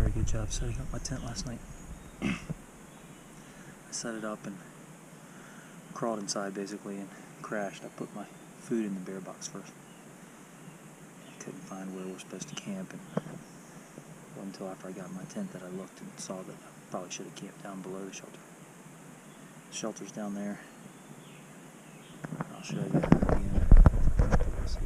very good job setting up my tent last night. I set it up and crawled inside basically and crashed. I put my food in the bear box first. I couldn't find where we're supposed to camp, and it wasn't until after I got in my tent that I looked and saw that I probably should have camped down below the shelter. The shelter's down there. I'll show you again. See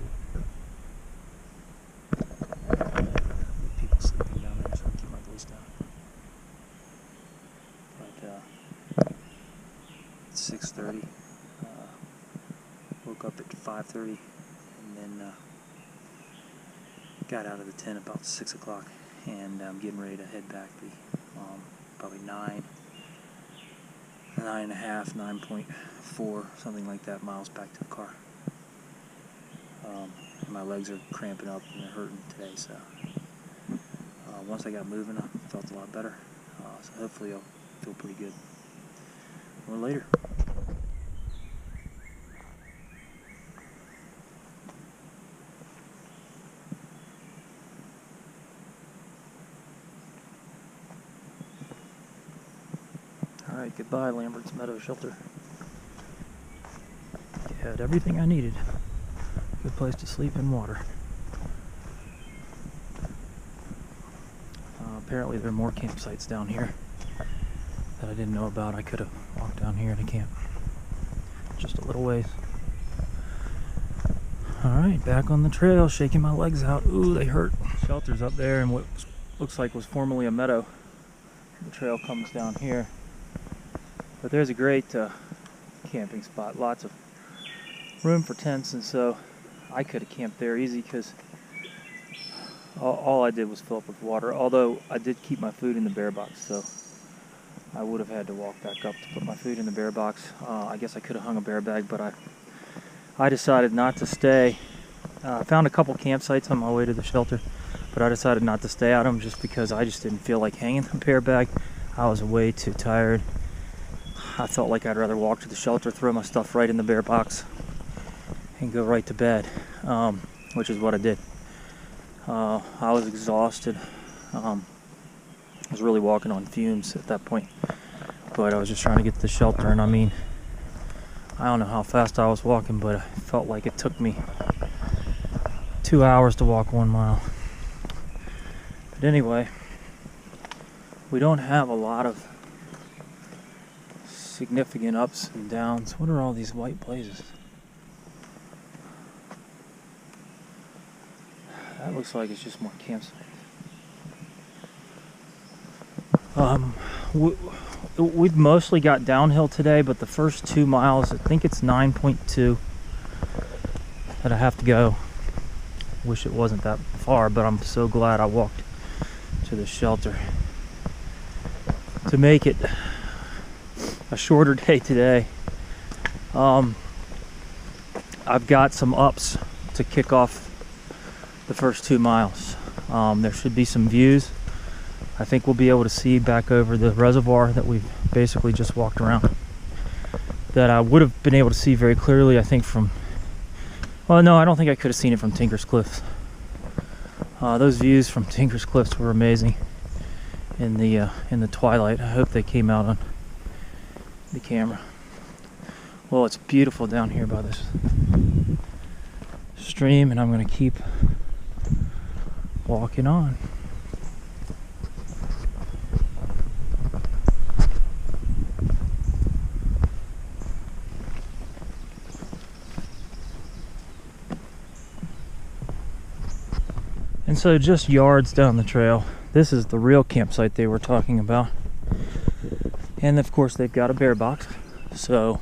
people sleeping down there, so I'll keep my voice down. But it's 6:30. Woke up at 5:30 and then got out of the tent about 6 o'clock, and I'm getting ready to head back the probably 9.4, something like that, miles back to the car. My legs are cramping up and they're hurting today, so once I got moving, I felt a lot better. So hopefully I'll feel pretty good more later. Alright, goodbye Lamberts Meadow Shelter. You had everything I needed. Good place to sleep and water. Apparently there are more campsites down here that I didn't know about. I could have walked down here to camp. Just a little ways. Alright, back on the trail, shaking my legs out. Ooh, they hurt. Shelter's up there in what looks like was formerly a meadow. The trail comes down here. But there's a great camping spot. Lots of room for tents, and so I could have camped there easy because all I did was fill up with water. Although I did keep my food in the bear box, so I would have had to walk back up to put my food in the bear box. I guess I could have hung a bear bag, but I decided not to stay. I found a couple campsites on my way to the shelter, but I decided not to stay at them just because I just didn't feel like hanging the bear bag. I was way too tired. I felt like I'd rather walk to the shelter, throw my stuff right in the bear box, and go right to bed, which is what I did. I was exhausted. I was really walking on fumes at that point, but I was just trying to get to the shelter, and I mean, I don't know how fast I was walking, but I felt like it took me 2 hours to walk 1 mile. But anyway, we don't have a lot of significant ups and downs. What are all these white blazes? That looks like it's just more campsites. We've mostly got downhill today, but the first 2 miles, I think it's 9.2 that I have to go. Wish it wasn't that far, but I'm so glad I walked to the shelter to make it a shorter day today. I've got some ups to kick off the first 2 miles. There should be some views. I think we'll be able to see back over the reservoir that we've basically just walked around, that I would have been able to see very clearly, I think, from, well, no, I don't think I could have seen it from Tinker's Cliffs. Those views from Tinker's Cliffs were amazing in the twilight. I hope they came out on the camera. Well, it's beautiful down here by this stream, and I'm going to keep walking on. And so just yards down the trail, this is the real campsite they were talking about. And of course they've got a bear box, so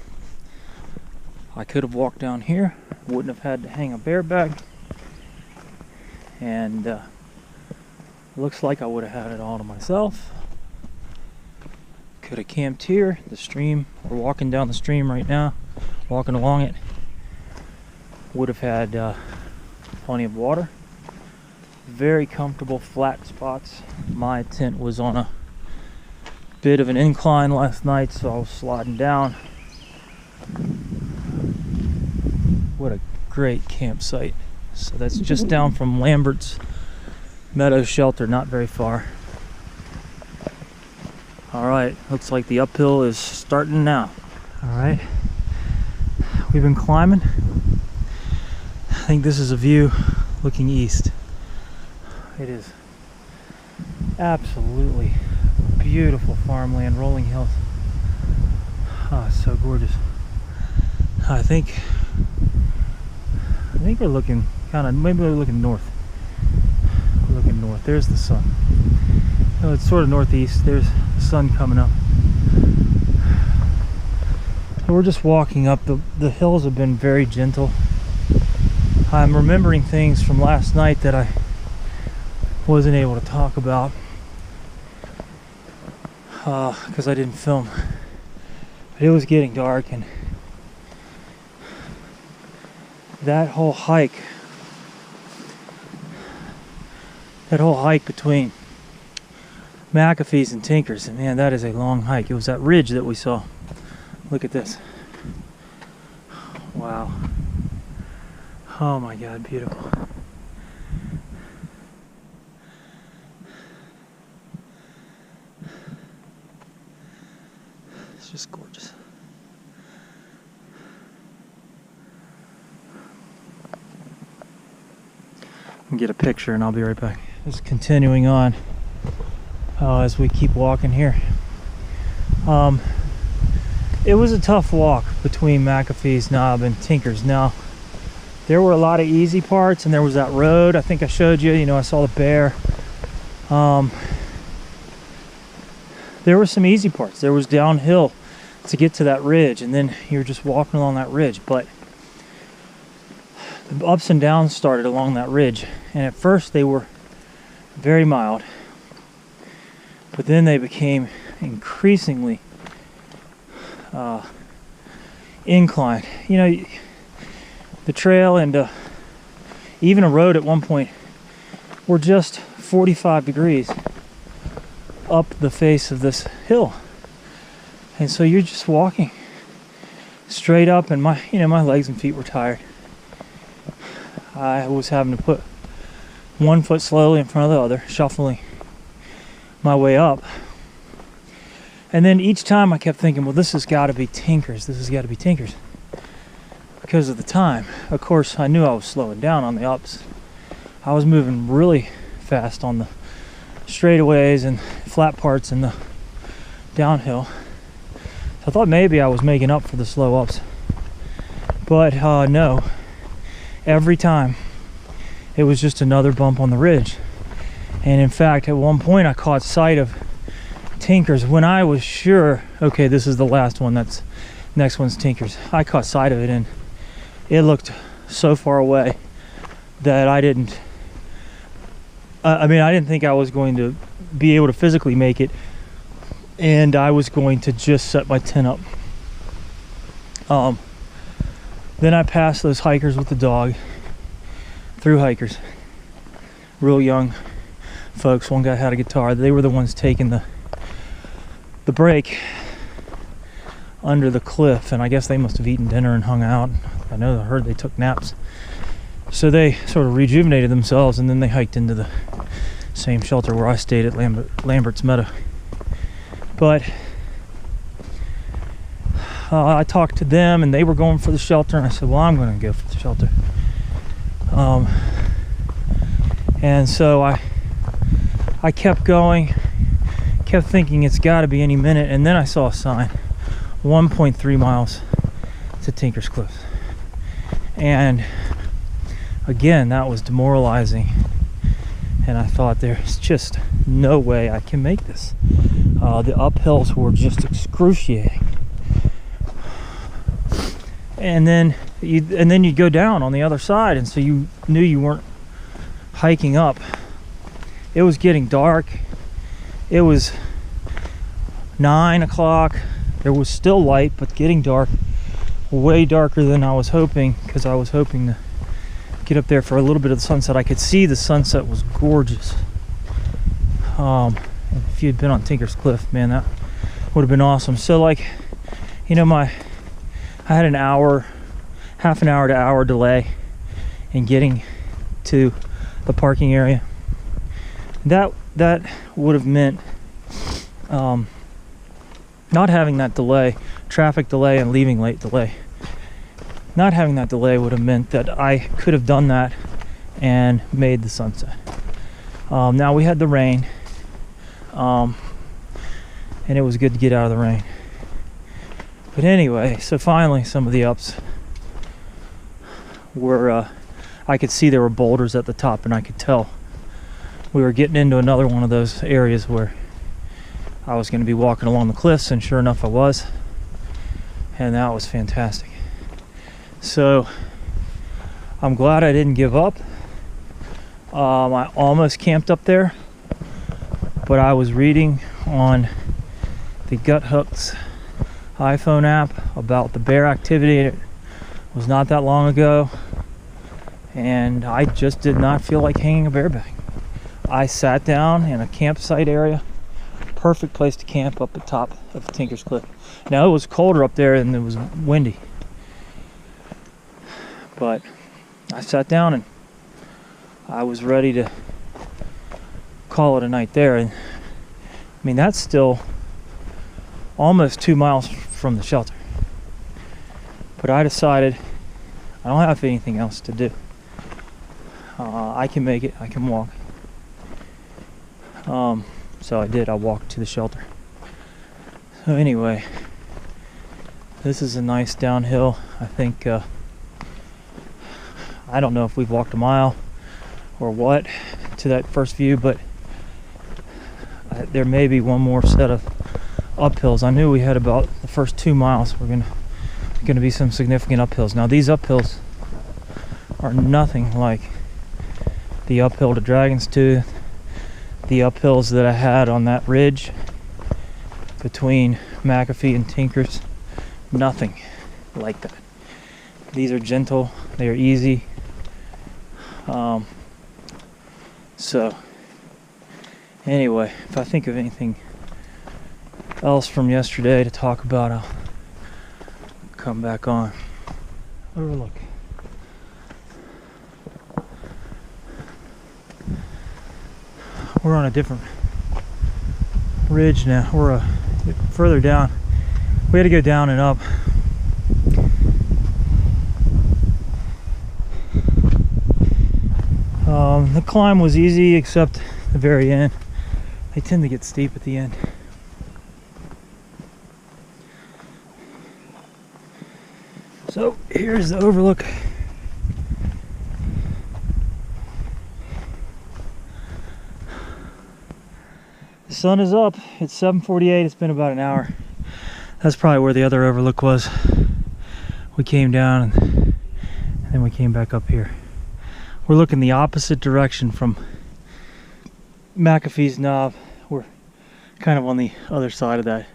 I could have walked down here, wouldn't have had to hang a bear bag, and looks like I would have had it all to myself. Could have camped here. The stream, we're walking down the stream right now, walking along it. Would have had plenty of water. Very comfortable flat spots. My tent was on a bit of an incline last night, so I was sliding down. What a great campsite. So that's just down from Lamberts Meadow Shelter, not very far. All right, looks like the uphill is starting now. All right, we've been climbing. I think this is a view looking east. It is absolutely beautiful farmland, rolling hills. Oh, it's so gorgeous. I think we're looking maybe we're looking north. We're looking north. There's the sun. Oh, it's sort of northeast. There's the sun coming up. So we're just walking up. The hills have been very gentle. I'm remembering things from last night that I wasn't able to talk about because I didn't film. But it was getting dark, and that whole hike between McAfee's and Tinker's, and man, that is a long hike. It was that ridge that we saw. Look at this. Wow. Oh my God, beautiful. It's just gorgeous. I'll get a picture and I'll be right back. Just continuing on as we keep walking here. It was a tough walk between McAfee's Knob and Tinker's. Now, there were a lot of easy parts, and there was that road I think I showed you. You know, I saw the bear. There were some easy parts. There was downhill to get to that ridge, and then you're just walking along that ridge. But the ups and downs started along that ridge, and at first they were very mild, but then they became increasingly inclined. You know, the trail and even a road at one point were just 45 degrees up the face of this hill, and so you're just walking straight up, and my legs and feet were tired. I was having to put one foot slowly in front of the other, shuffling my way up. And then each time I kept thinking, well, this has got to be Tinker's. This has got to be Tinker's. Because of the time. Of course, I knew I was slowing down on the ups. I was moving really fast on the straightaways and flat parts and the downhill. So I thought maybe I was making up for the slow ups. But no. Every time it was just another bump on the ridge. And in fact, at one point I caught sight of Tinker's when I was sure, okay, this is the last one, that's next one's Tinker's. I caught sight of it, and it looked so far away that I didn't think I was going to be able to physically make it, and I was going to just set my tent up. Then I passed those hikers with the dog, through hikers, real young folks. One guy had a guitar. They were the ones taking the break under the cliff, and I guess they must have eaten dinner and hung out. I heard they took naps, so they sort of rejuvenated themselves, and then they hiked into the same shelter where I stayed at Lamberts, Meadow. But I talked to them, and they were going for the shelter, and I said, well, I'm going to go for the shelter. And so I kept going, kept thinking it's got to be any minute, and then I saw a sign, 1.3 miles to Tinker's Cliffs. And again, that was demoralizing, and I thought there's just no way I can make this. The uphills were just excruciating. And then you'd go down on the other side, and so you knew you weren't hiking up. It was getting dark. It was 9 o'clock. There was still light, but getting dark, way darker than I was hoping, because I was hoping to get up there for a little bit of the sunset. I could see the sunset was gorgeous. And if you'd been on Tinker's Cliff, man, that would have been awesome. So, like, you know, I had an hour, half an hour to hour delay in getting to the parking area. That would have meant not having that delay, traffic delay and leaving late delay, not having that delay would have meant that I could have done that and made the sunset. Now we had the rain, and it was good to get out of the rain. But anyway, so finally some of the ups were, I could see there were boulders at the top, and I could tell we were getting into another one of those areas where I was going to be walking along the cliffs, and sure enough I was, and that was fantastic. So I'm glad I didn't give up. I almost camped up there, but I was reading on the Gut Hooks iPhone app about the bear activity. It was not that long ago, and I just did not feel like hanging a bear bag. I sat down in a campsite area, perfect place to camp up at top of Tinker's Cliff. Now it was colder up there and it was windy, but I sat down and I was ready to call it a night there. And I mean, that's still almost 2 miles from the shelter, but I decided I don't have anything else to do. I can make it, I can walk. So I did, I walked to the shelter. So anyway, this is a nice downhill. I think, I don't know if we've walked a mile or what to that first view, but there may be one more set of uphills. I knew we had about the first 2 miles we're gonna be some significant uphills. Now these uphills are nothing like the uphill to Dragon's Tooth, the uphills that I had on that ridge between McAfee and Tinker's. Nothing like that. These are gentle, they are easy. So anyway, if I think of anything else from yesterday to talk about, I'll come back on. Overlook. We're on a different ridge now. We're further down. We had to go down and up. The climb was easy except the very end. They tend to get steep at the end. So here's the overlook. The sun is up. It's 7:48. It's been about an hour. That's probably where the other overlook was. We came down and then we came back up here. We're looking the opposite direction from McAfee's Knob. We're kind of on the other side of that.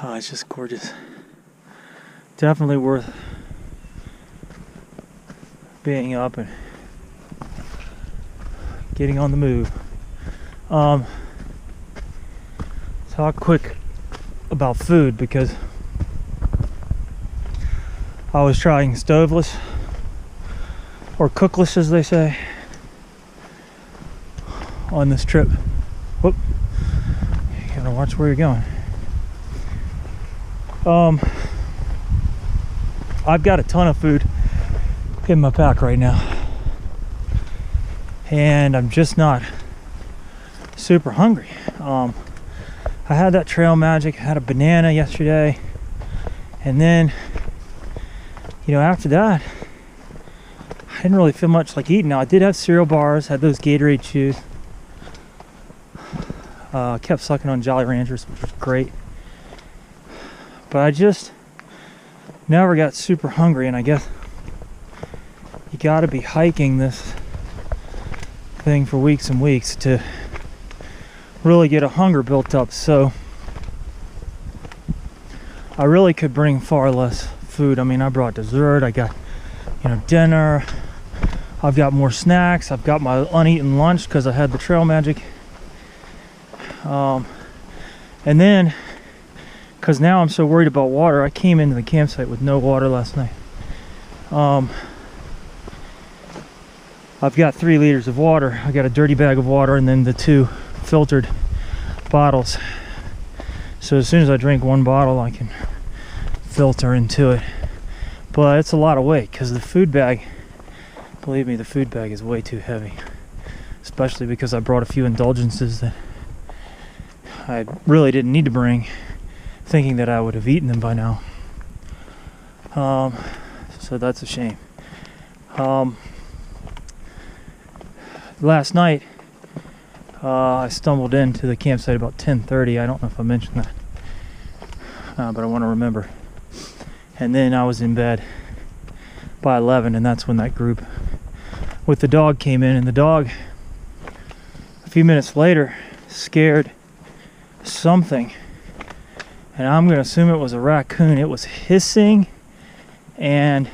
Oh, it's just gorgeous. Definitely worth being up and getting on the move. Talk quick about food because I was trying stoveless or cookless, as they say, on this trip. Whoop! You gotta watch where you're going. I've got a ton of food in my pack right now, and I'm just not super hungry. I had that trail magic, I had a banana yesterday, and then, you know, after that I didn't really feel much like eating. Now I did have cereal bars, had those Gatorade chews, kept sucking on Jolly Ranchers, which was great, but I just never got super hungry. And I guess you gotta be hiking this thing for weeks and weeks to really get a hunger built up. So I really could bring far less food. I mean, I brought dessert, I got, you know, dinner, I've got more snacks, I've got my uneaten lunch because I had the trail magic, and then because now I'm so worried about water, I came into the campsite with no water last night. I've got 3 liters of water. I got a dirty bag of water and then the 2 filtered bottles. So as soon as I drink 1 bottle, I can filter into it. But it's a lot of weight because the food bag, believe me, the food bag is way too heavy. Especially because I brought a few indulgences that I really didn't need to bring, thinking that I would have eaten them by now. So that's a shame. Last night, I stumbled into the campsite about 10:30. I don't know if I mentioned that, but I want to remember. And then I was in bed by 11, and that's when that group with the dog came in. And the dog, a few minutes later, scared something. And I'm going to assume it was a raccoon. It was hissing, and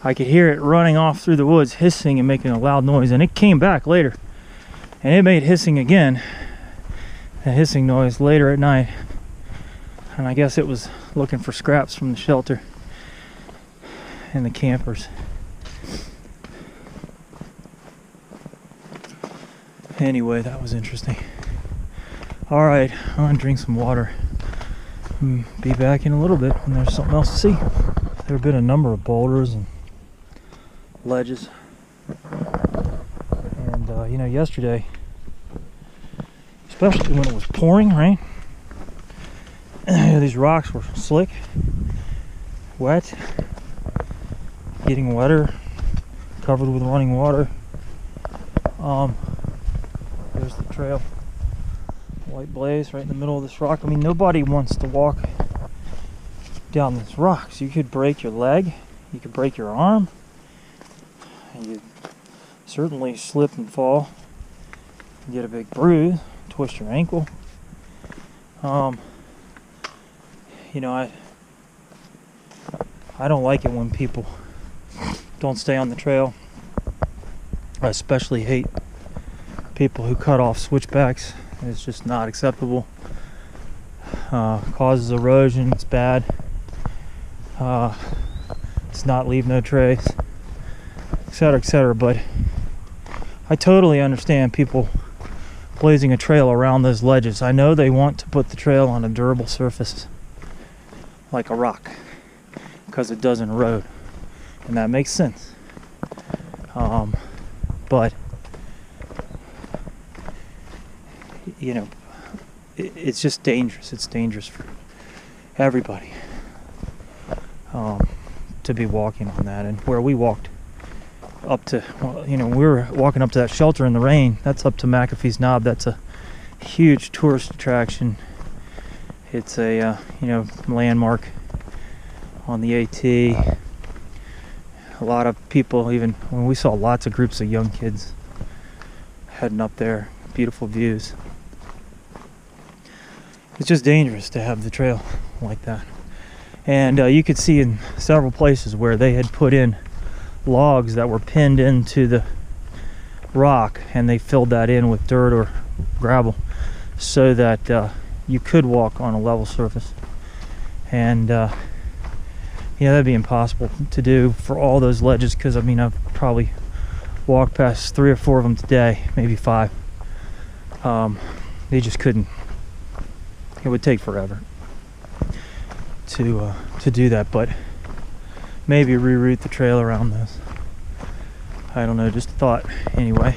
I could hear it running off through the woods, hissing and making a loud noise. And it came back later, and it made hissing again, a hissing noise later at night. And I guess it was looking for scraps from the shelter and the campers. Anyway, that was interesting. All right, I'm gonna drink some water. Be back in a little bit when there's something else to see. There have been a number of boulders and ledges. And you know, yesterday, especially when it was pouring rain, these rocks were slick, wet, getting wetter, covered with running water. There's the trail, white blaze right in the middle of this rock. I mean, nobody wants to walk down these rocks. You could break your leg, you could break your arm, and you'd certainly slip and fall, and get a big bruise, twist your ankle. You know, I don't like it when people don't stay on the trail. I especially hate people who cut off switchbacks. It's just not acceptable. Causes erosion. It's bad. It's not leave no trace, etc., etc. But I totally understand people blazing a trail around those ledges. I know they want to put the trail on a durable surface like a rock because it doesn't erode, and that makes sense. But you know, it's just dangerous. It's dangerous for everybody to be walking on that. And where we walked up to, well, you know, we were walking up to that shelter in the rain. That's up to McAfee's Knob. That's a huge tourist attraction. It's a you know, landmark on the AT. A lot of people, even when we saw lots of groups of young kids heading up there. Beautiful views. It's just dangerous to have the trail like that. And you could see in several places where they had put in logs that were pinned into the rock, and they filled that in with dirt or gravel so that you could walk on a level surface. And yeah, that'd be impossible to do for all those ledges, because I mean, I've probably walked past 3 or 4 of them today, maybe 5. They just couldn't. It would take forever to do that, but maybe reroute the trail around those. I don't know, just a thought anyway.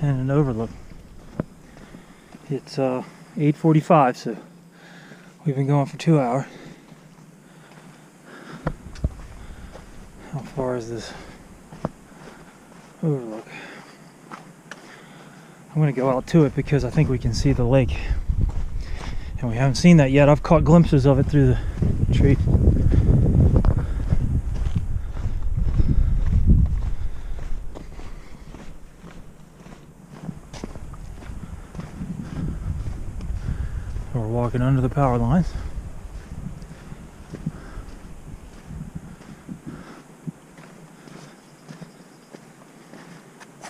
And an overlook. It's 8:45, so we've been going for 2 hours. How far is this overlook? I'm going to go out to it because I think we can see the lake. And we haven't seen that yet. I've caught glimpses of it through the trees. We're walking under the power lines.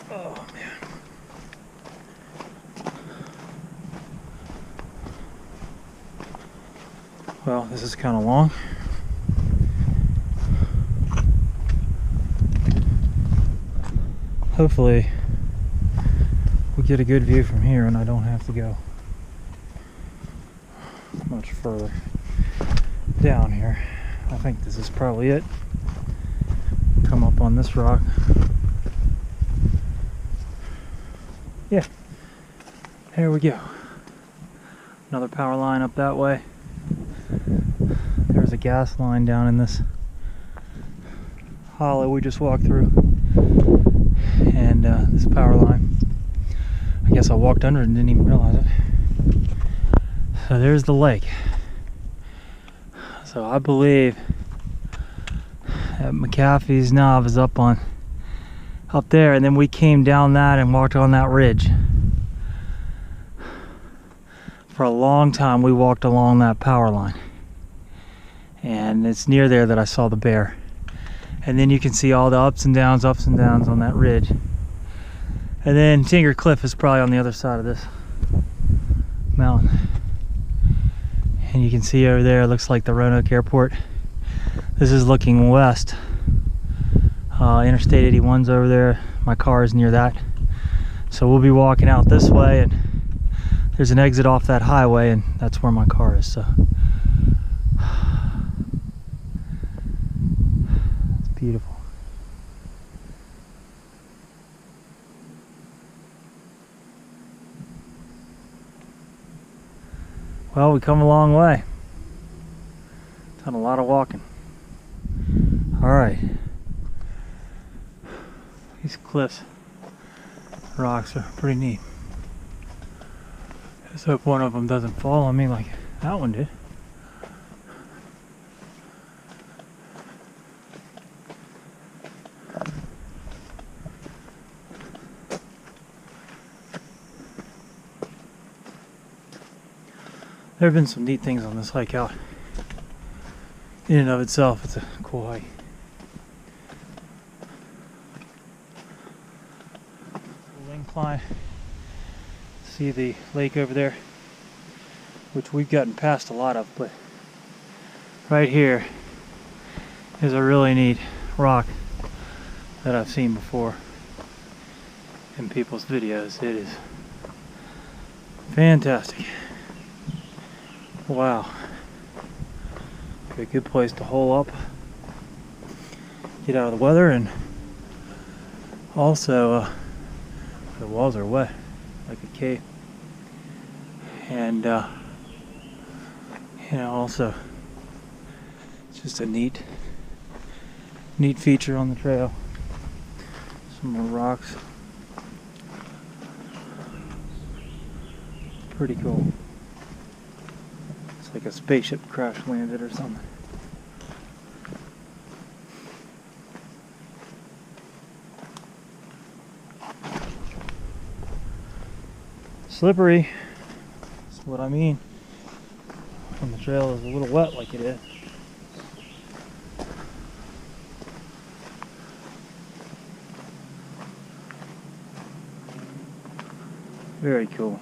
Oh man. Well, this is kind of long. hopefully we get a good view from here and I don't have to go much further down here. I think this is probably it. Come up on this rock. Yeah, here we go. Another power line up that way. There's a gas line down in this hollow we just walked through. And this power line, I guess I walked under it and didn't even realize it. So there's the lake. So I believe that McAfee's Knob is up there, and then we came down that and walked on that ridge. For a long time we walked along that power line, and it's near there that I saw the bear. And then you can see all the ups and downs on that ridge. And then Tinker Cliff is probably on the other side of this mountain. And you can see over there, it looks like the Roanoke Airport. This is looking west. Interstate 81's over there. My car is near that. So we'll be walking out this way, and there's an exit off that highway, and that's where my car is. So it's beautiful. Well, we come a long way. Done a lot of walking. All right. These cliffs, rocks are pretty neat. Just hope one of them doesn't fall on me like that one did. There have been some neat things on this hike out. In and of itself, it's a cool hike. Cool incline. See the lake over there, which we've gotten past a lot of, but right here is a really neat rock that I've seen before in people's videos. It is fantastic. Wow. Be a good place to hole up, get out of the weather, and also the walls are wet like a cave. And you know, also it's just a neat feature on the trail. Some more rocks. Pretty cool. It's like a spaceship crash landed or something. Slippery. That's what I mean when the trail is a little wet like it is. Very cool.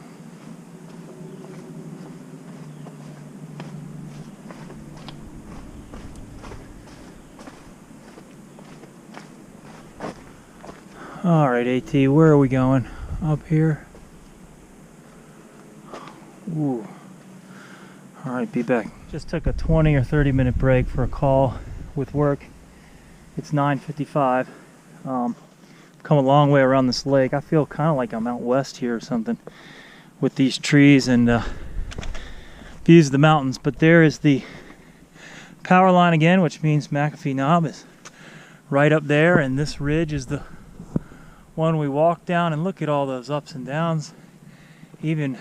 Alright, AT, where are we going? Up here? Ooh. Alright, be back. Just took a 20 or 30 minute break for a call with work. It's 9:55. Come a long way around this lake. I feel kind of like I'm out west here or something with these trees and views of the mountains. But there is the power line again, which means McAfee Knob is right up there, and this ridge is the one we walked down. And look at all those ups and downs. Even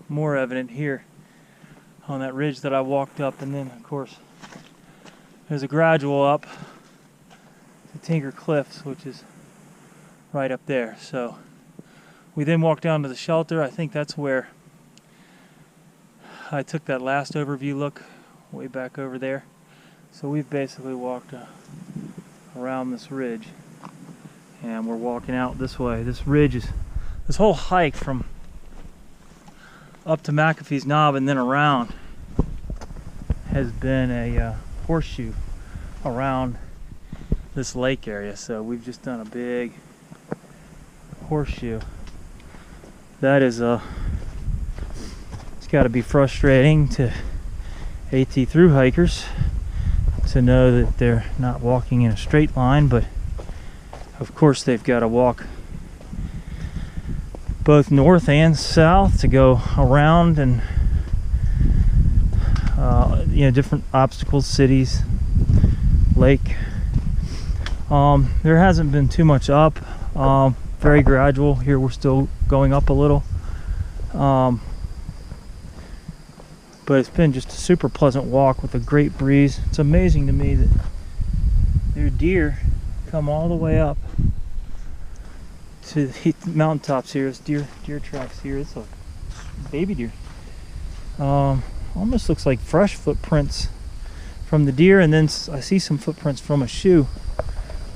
more evident here on that ridge that I walked up. And then of course there's a gradual up to Tinker Cliffs, which is right up there. So we then walked down to the shelter. I think that's where I took that last overview look, way back over there. So we've basically walked around this ridge, and we're walking out this way. This ridge is, this whole hike from up to McAfee's Knob and then around has been a horseshoe around this lake area. So we've just done a big horseshoe. That is it's got to be frustrating to AT through hikers to know that they're not walking in a straight line, but of course they've got to walk both north and south to go around and different obstacles, cities, lake. There hasn't been too much up, very gradual. Here we're still going up a little, but it's been just a super pleasant walk with a great breeze. It's amazing to me that there are deer come all the way up to the mountaintops here. It's deer tracks here. It's a baby deer. Almost looks like fresh footprints from the deer, and then I see some footprints from a shoe.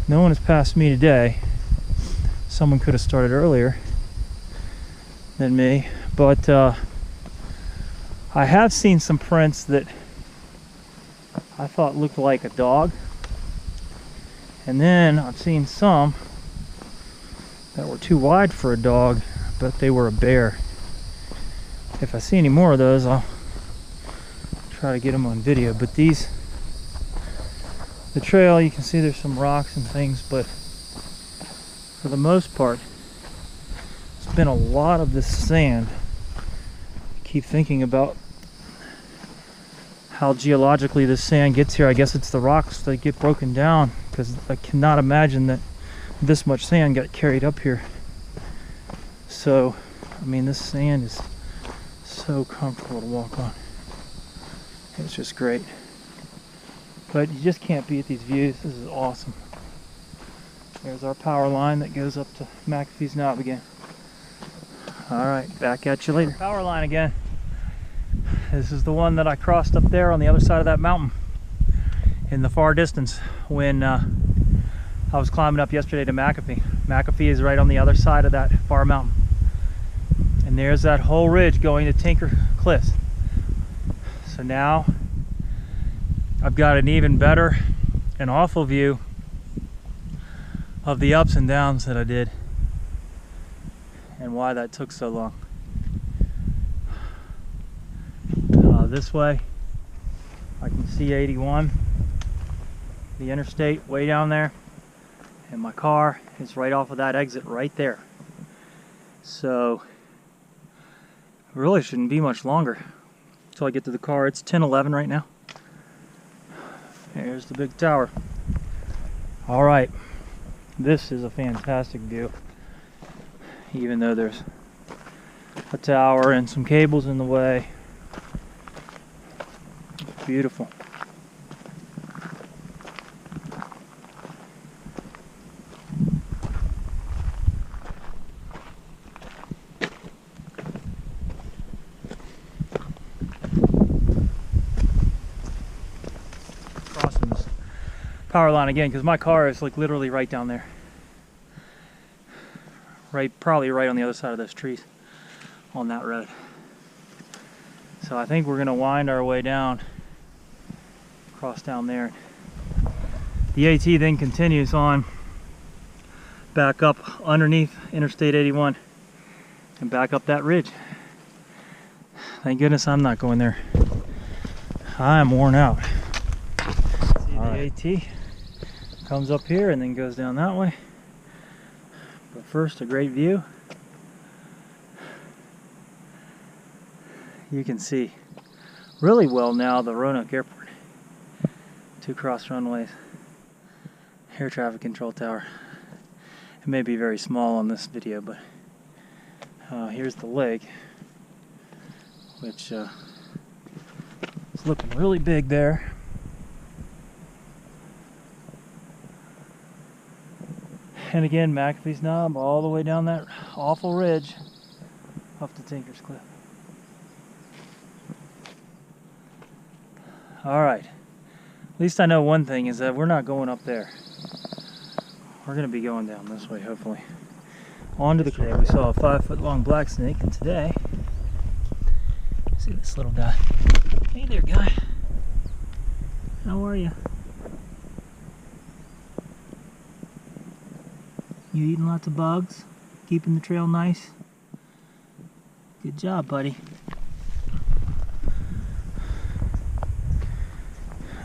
No one has passed me today. Someone could have started earlier than me, but I have seen some prints that I thought looked like a dog, and then I've seen some that were too wide for a dog, but they were a bear. If I see any more of those, I'll try to get them on video. But the trail, you can see there's some rocks and things, but for the most part it's been a lot of this sand. I keep thinking about how geologically this sand gets here. I guess it's the rocks that get broken down, because I cannot imagine that this much sand got carried up here. So I mean, this sand is so comfortable to walk on. It's just great. But you just can't beat these views. This is awesome. There's our power line that goes up to McAfee's Knob again. Alright, back at you later. Power line again. This is the one that I crossed up there on the other side of that mountain in the far distance when I was climbing up yesterday to McAfee. McAfee is right on the other side of that far mountain. And there's that whole ridge going to Tinker Cliffs. So now I've got an even better and awful view of the ups and downs that I did and why that took so long. This way I can see 81, the interstate way down there, and my car is right off of that exit right there. So it really shouldn't be much longer until I get to the car. It's 10:11 right now. There's the big tower. All right, this is a fantastic view, even though there's a tower and some cables in the way. It's beautiful. Power line again, because my car is like literally right down there, probably right on the other side of those trees on that road. So I think we're going to wind our way down, cross down there. The AT then continues on back up underneath Interstate 81 and back up that ridge. Thank goodness I'm not going there. I am worn out. See the AT comes up here and then goes down that way. But first, a great view. You can see really well now the Roanoke Airport. 2 cross runways, air traffic control tower. It may be very small on this video, but here's the lake, which is looking really big there. And again, McAfee's Knob all the way down that awful ridge up to Tinker's Cliff. Alright, at least I know one thing, is that we're not going up there. We're going to be going down this way, hopefully. On to the cliff. We saw a 5-foot-long black snake, and today, see this little guy. Hey there, guy. How are you? You eating lots of bugs? Keeping the trail nice. Good job, buddy.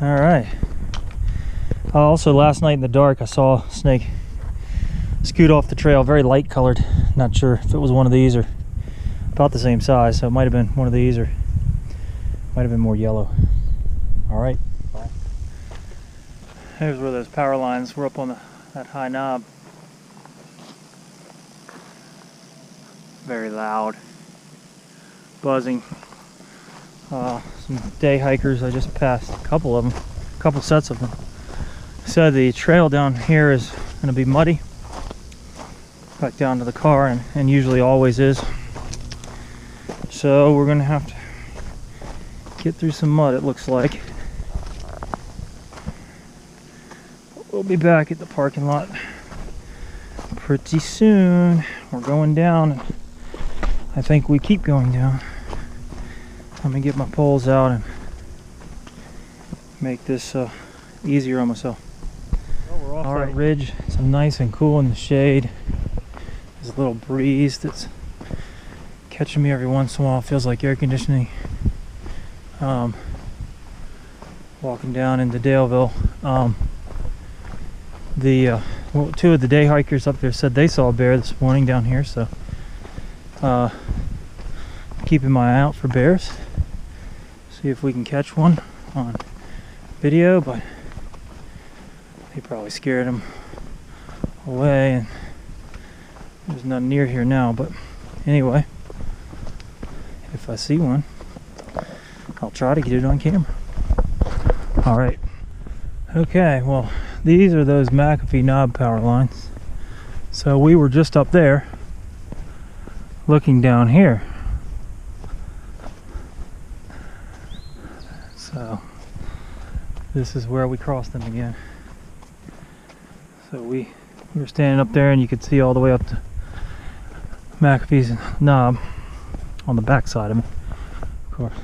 All right. Also, last night in the dark, I saw a snake scoot off the trail, very light colored. Not sure if it was one of these or about the same size, so it might have been one of these or might have been more yellow. All right. Bye. Here's where those power lines were, up on that high knob. Very loud. Buzzing. Some day hikers, I just passed a couple of them, a couple sets of them. So the trail down here is going to be muddy, back down to the car, and usually always is. So we're going to have to get through some mud, it looks like. We'll be back at the parking lot pretty soon. We're going down, and I think we keep going down. Let me get my poles out and make this easier on myself. Well, we're off that ridge. It's nice and cool in the shade. There's a little breeze that's catching me every once in a while. It feels like air conditioning. Walking down into Daleville. Well, two of the day hikers up there said they saw a bear this morning down here, so keeping my eye out for bears. See if we can catch one on video, but they probably scared them away, and there's none near here now. But anyway, if I see one, I'll try to get it on camera. All right. Okay, well, these are those McAfee Knob power lines. So we were just up there looking down here. So this is where we crossed them again. So we were standing up there, and you could see all the way up to McAfee's Knob on the back side of it, of course.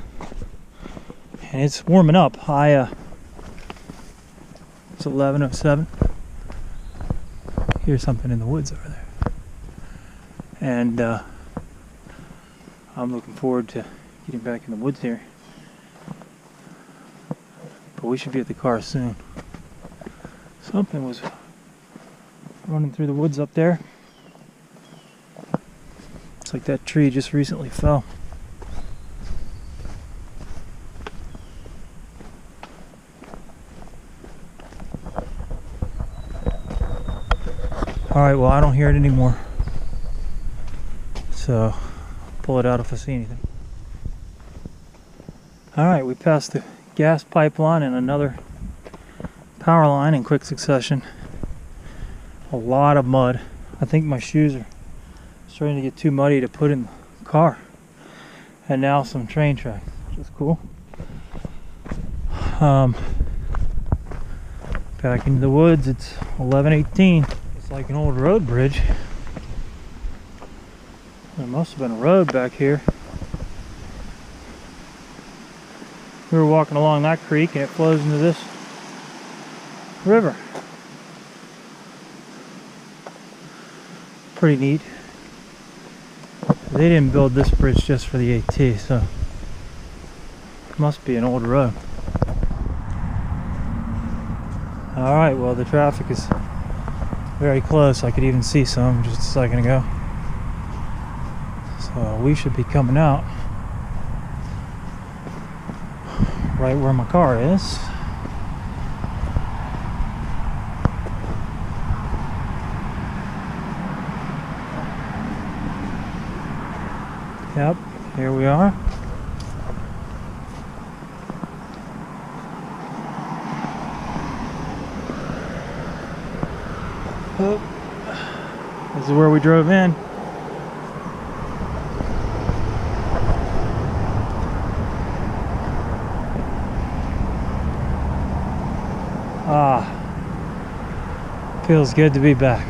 And it's warming up. It's 11:07. Here's something in the woods over there, and I'm looking forward to getting back in the woods here. But we should be at the car soon. Something was running through the woods up there. It's like that tree just recently fell. Alright, well, I don't hear it anymore, so pull it out if I see anything. Alright, we passed the gas pipeline and another power line in quick succession. A lot of mud. I think my shoes are starting to get too muddy to put in the car. And now some train tracks, which is cool. Back into the woods. It's 11:18. It's like an old road bridge. There must have been a road back here. We were walking along that creek, and it flows into this river. Pretty neat. They didn't build this bridge just for the AT, so it must be an old road. Alright, well, the traffic is very close. I could even see some just a second ago. So we should be coming out right where my car is. Yep, here we are. Oh, this is where we drove in. Feels good to be back.